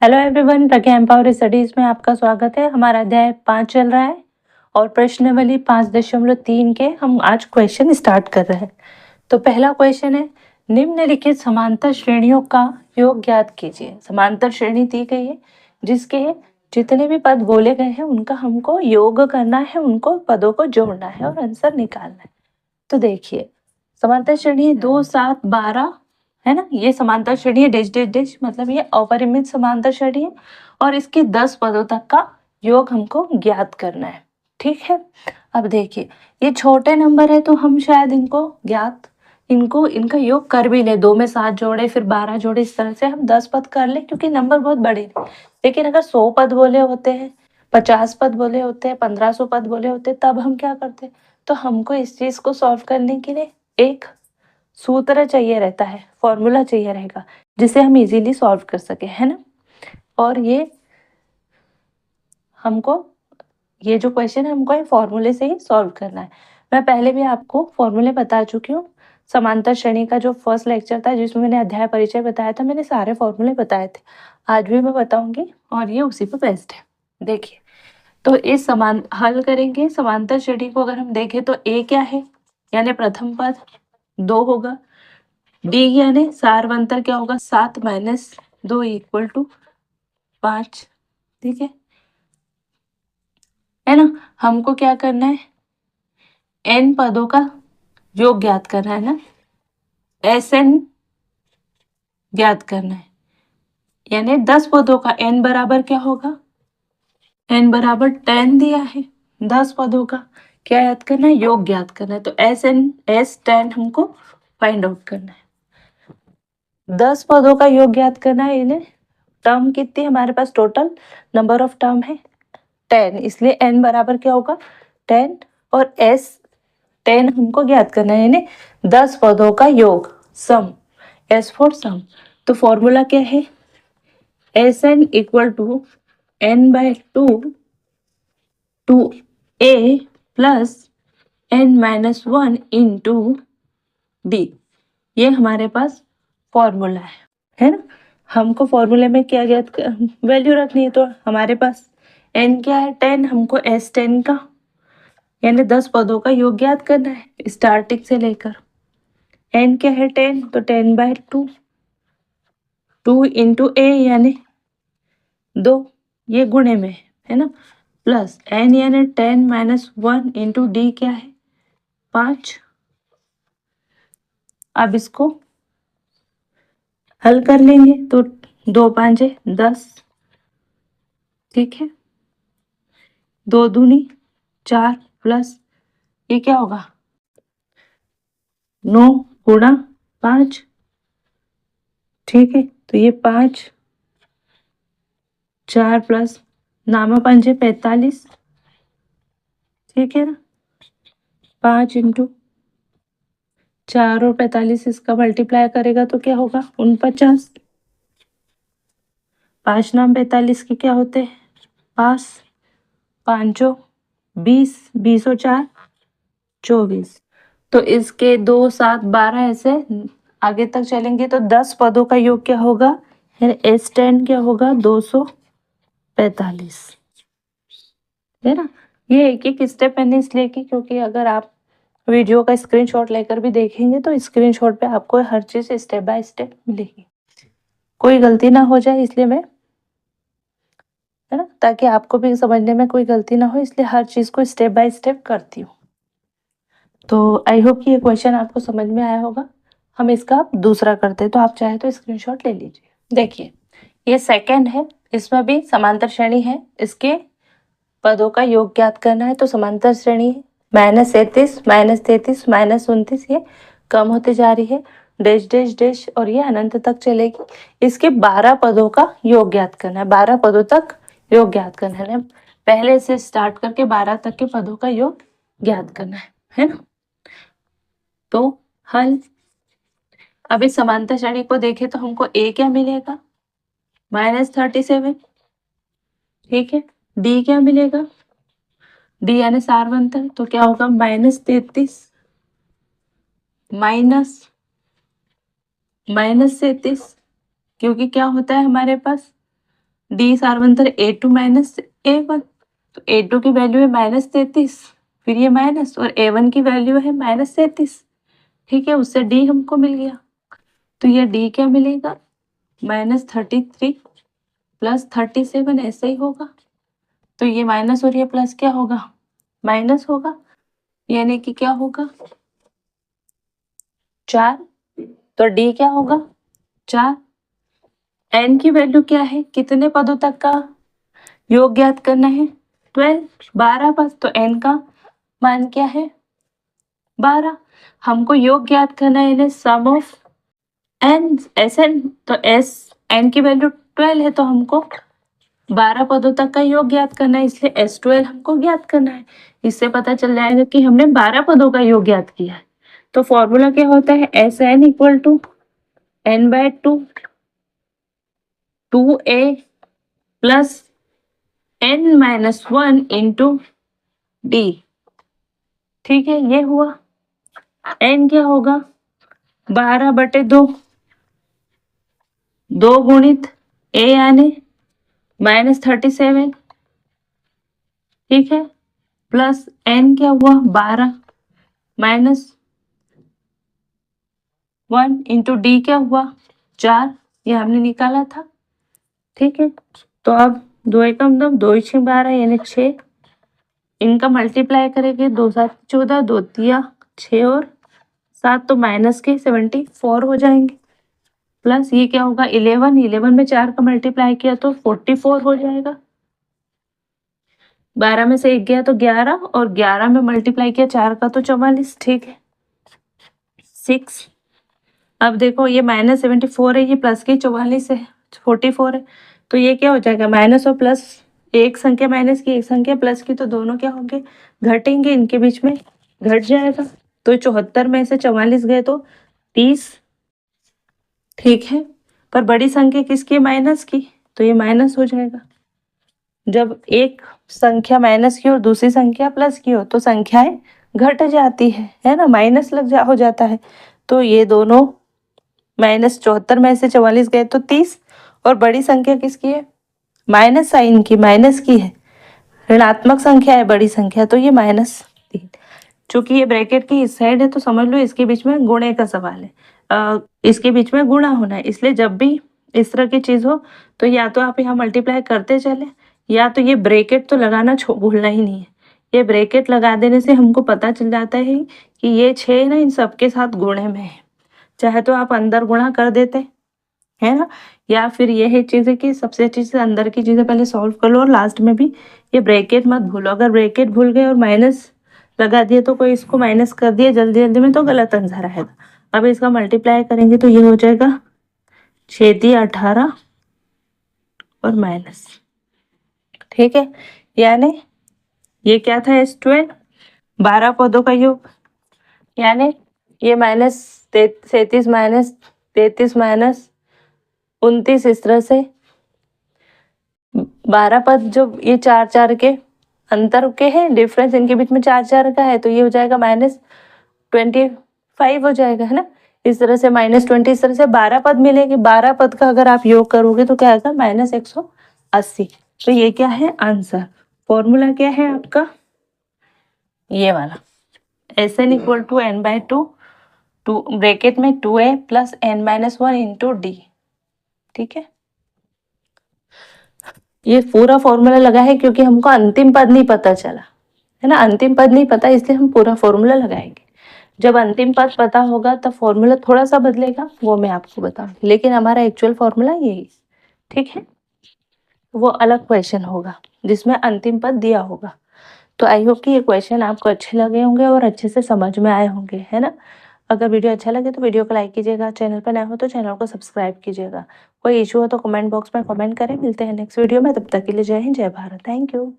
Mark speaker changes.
Speaker 1: Hello everyone, प्रज्ञा empower studies में आपका स्वागत है। हमारा अध्याय 5 चल रहा है और प्रश्नावली 5.3 के हम आज क्वेश्चन स्टार्ट कर रहे हैं। तो पहला क्वेश्चन है, निम्नलिखित समांतर श्रेणियों का योग ज्ञात कीजिए। समांतर श्रेणी दी गई है जिसके जितने भी पद बोले गए हैं उनका हमको योग करना है, उनको पदों को जोड़ना है और आंसर निकालना है। तो देखिए, समांतर श्रेणी 2, 7, 12 है ना, ये समांतर श्रेणी है। डैश डैश डैश मतलब ये अपरिमित समांतर श्रेणी है और इसके 10 पदों तक का योग हमको ज्ञात करना है। ठीक है, अब देखिए ये छोटे नंबर है तो हम शायद इनका योग कर भी ले। 2 में 7 जोड़े फिर 12 जोड़े, इस तरह से हम 10 पद कर ले क्योंकि नंबर बहुत बड़े हैं। लेकिन अगर 100 पद बोले होते हैं, 50 पद बोले होते हैं, 1500 पद बोले होते तब हम क्या करते। तो हमको इस चीज को सॉल्व करने के लिए एक सूत्र चाहिए रहता है, फॉर्मूला चाहिए रहेगा जिसे हम इजीली सॉल्व कर सके, है ना। और ये जो क्वेश्चन है हमको फॉर्मूले से ही सॉल्व करना है। मैं पहले भी आपको फॉर्मूले बता चुकी हूँ। समांतर श्रेणी का जो फर्स्ट लेक्चर था जिसमें मैंने अध्याय परिचय बताया था, मैंने सारे फॉर्मूले बताए थे। आज भी मैं बताऊंगी और ये उसी पे बेस्ड है। देखिए, तो इस समान हल करेंगे समांतर श्रेणी को। अगर हम देखें तो ए क्या है, यानी प्रथम पद 2 होगा। डी यानी सारवंतर क्या होगा, 7 - 2 = 5। ठीक है ना। हमको क्या करना है, n पदों का योग ज्ञात करना है ना, Sn ज्ञात करना है। यानी 10 पदों का n बराबर क्या होगा, n बराबर 10 दिया है। 10 पदों का क्या याद करना है, योग ज्ञात करना है। तो S10 हमको फाइंड आउट करना है। 10 पदों का योग ज्ञात करना है। इन्हें टर्म कितनी हमारे पास, टोटल नंबर ऑफ टर्म है 10, इसलिए n बराबर क्या होगा 10 और S10 हमको ज्ञात करना है, यानी 10 पदों का योग, सम, S फॉर सम। तो फॉर्मूला क्या है, Sn = n/2 two A plus n-1 into D। ये हमारे पास फॉर्मूला है ना। हमको फॉर्मूले में क्या ज्ञात वैल्यू रखनी है, तो हमारे पास n क्या है 10, हमको S10 का यानी 10 पदों का योग ज्ञात करना है स्टार्टिंग से लेकर। n क्या है 10, तो 10/2, 2 इंटू A यानी 2, ये गुणे में है ना, प्लस n यानी 10-1 इंटू D क्या है 5। अब इसको हल कर लेंगे तो 2 × 5 = 10। ठीक है, 2 दूनी 4 प्लस ये क्या होगा 9 × 5। ठीक है, तो ये 5, 4 प्लस 9 × 5 = 45। ठीक है ना, 5 इंटू 4 और 45 इसका मल्टीप्लाई करेगा तो क्या होगा 49। 5 9 45 के क्या होते हैं 5, 5 20, 20 और 4 24। तो इसके 2 7 12 ऐसे आगे तक चलेंगे तो 10 पदों का योग क्या होगा, S10 क्या होगा 245, है ना। ये एक एक स्टेप मैंने इसलिए की क्योंकि अगर आप वीडियो का स्क्रीनशॉट लेकर भी देखेंगे तो स्क्रीनशॉट पे आपको हर चीज स्टेप बाय स्टेप मिलेगी, कोई गलती ना हो जाए, इसलिए मैं, है ना, ताकि आपको भी समझने में कोई गलती ना हो, इसलिए हर चीज को स्टेप बाय स्टेप करती हूँ। तो आई होप कि ये क्वेश्चन आपको समझ में आया होगा। हम इसका दूसरा करते हैं, तो आप चाहे तो स्क्रीनशॉट ले लीजिए। देखिए, ये सेकंड है, इसमें भी समांतर श्रेणी है, इसके पदों का योग ज्ञात करना है। तो समांतर श्रेणी है -33, -33, -29, ये कम होते जा रही है, डैश डैश डैश और ये अनंत तक चलेगी। इसके 12 पदों का योग ज्ञात करना है, 12 पदों तक योग ज्ञात करना है। पहले से स्टार्ट करके 12 तक के पदों का योग ज्ञात करना है ना। तो हल, अब इस समांतर श्रेणी को देखें तो हमको A क्या मिलेगा -37। ठीक है, D क्या मिलेगा, D यानी सारवंतर, तो क्या होगा -33 -33, क्योंकि क्या होता है हमारे पास डी सार्वंतर A2 माइनस A1, तो A2 की वैल्यू है -33, फिर ये माइनस, और A1 की वैल्यू है -33, ठीक है, उससे डी हमको मिल गया। तो ये डी क्या मिलेगा, -33 प्लस 37, ऐसे ही होगा। तो ये माइनस और ये प्लस क्या होगा, माइनस होगा, यानी कि क्या होगा 4। तो डी क्या होगा 4। एन की वैल्यू क्या है, कितने पदों तक का योग ज्ञात करना है, 12, 12 पद। तो एन का मान क्या है 12। हमको योग ज्ञात करना है, यानी सम ऑफ एन, एस एन। तो एस एन की वैल्यू 12 है, तो हमको 12 पदों तक का योग ज्ञात करना है, इसलिए S12 हमको ज्ञात करना है। इससे पता चल जाएगा कि हमने 12 पदों का योग ज्ञात किया है। तो फॉर्मूला क्या होता है, Sn equal to n/2 2a plus n-1 into D. ठीक है, ये हुआ। n क्या होगा 12/2, 2 गुणित a यानी -37, ठीक है, प्लस n क्या हुआ 12 -1 इंटू डी क्या हुआ 4, ये हमने निकाला था, ठीक है। तो अब 2 एकम 2, 2 6 12 यानी 6, इनका मल्टीप्लाई करेंगे, 2 7 14, 2 तिया 6 और 7, तो माइनस के 74 हो जाएंगे, प्लस ये क्या होगा 11, 11 में 4 का मल्टीप्लाई किया तो 44 हो जाएगा, 12 में से 1 गया तो 11, और 11 में मल्टीप्लाई किया 4 का तो 44, ठीक है 6। अब देखो ये -74 है, ये प्लस के 44 है, 44 है, तो ये क्या हो जाएगा माइनस और प्लस, एक संख्या माइनस की एक संख्या प्लस की, तो दोनों क्या होंगे घटेंगे, इनके बीच में घट जाएगा। तो 74 में से 44 गए तो 30, ठीक है, पर बड़ी संख्या किसकी, माइनस की, तो ये माइनस हो जाएगा। जब एक संख्या माइनस की और दूसरी संख्या प्लस की हो तो संख्याएं घट जाती है ना, माइनस हो जाता है। तो ये दोनों -74 में से 44 गए तो 30, और बड़ी संख्या किसकी है, माइनस साइन की, माइनस की है, ऋणात्मक संख्या है बड़ी संख्या, तो ये -3। चूंकि ये ब्रैकेट की इस साइड है तो समझ लो इसके बीच में गुणे का सवाल है, इसके बीच में गुणा होना है, इसलिए जब भी इस तरह की चीज हो तो या तो आप यहाँ मल्टीप्लाई करते चले, या तो ये ब्रैकेट तो लगाना भूलना ही नहीं है। ये ब्रैकेट लगा देने से हमको पता चल जाता है कि ये 6 ना इन सबके साथ गुणे में है, चाहे तो आप अंदर गुणा कर देते है ना, या फिर ये है चीज़ है कि सबसे अच्छी चीज़ अंदर की चीज़ें पहले सॉल्व कर लो, और लास्ट में भी ये ब्रैकेट मत भूलो। अगर ब्रैकेट भूल गए और माइनस लगा दिए तो कोई इसको माइनस कर दिए जल्दी जल्दी में तो गलत आंसर आएगा। अब इसका मल्टीप्लाई करेंगे तो ये हो जाएगा 6 18 और माइनस, ठीक है, यानी ये क्या था S12 12 पदों का योग, यानी ये -33 -33 -29 इस तरह से 12 पद जो ये 4 4 के अंतर के हैं, डिफरेंस इनके बीच में 4 4 का है, तो ये हो जाएगा -25 हो जाएगा, है ना। इस तरह से -20, इस तरह से 12 पद मिलेंगे, 12 पद का अगर आप योग करोगे तो क्या आएगा -180। तो ये क्या है आंसर, फॉर्मूला क्या है आपका ये वाला, Sn equal to n/2 bracket में 2a plus n-1 into D, ठीक है। ये पूरा फॉर्मूला लगा है क्योंकि हमको अंतिम पद नहीं पता चला, है ना, अंतिम पद नहीं पता इसलिए हम पूरा फॉर्मूला लगाएंगे। जब अंतिम पद पता होगा तब फॉर्मूला थोड़ा सा बदलेगा, वो मैं आपको बताऊंगी, लेकिन हमारा एक्चुअल फॉर्मूला यही, ठीक है। वो अलग क्वेश्चन होगा जिसमें अंतिम पद दिया होगा। तो आई होप कि ये क्वेश्चन आपको अच्छे लगे होंगे और अच्छे से समझ में आए होंगे, है ना। अगर वीडियो अच्छा लगे तो वीडियो को लाइक कीजिएगा, चैनल पर नए हो तो चैनल को सब्सक्राइब कीजिएगा। कोई इशू हो तो कमेंट बॉक्स में कमेंट करें। मिलते हैं नेक्स्ट वीडियो में, तब तक के लिए जय हिंद, जय भारत, थैंक यू।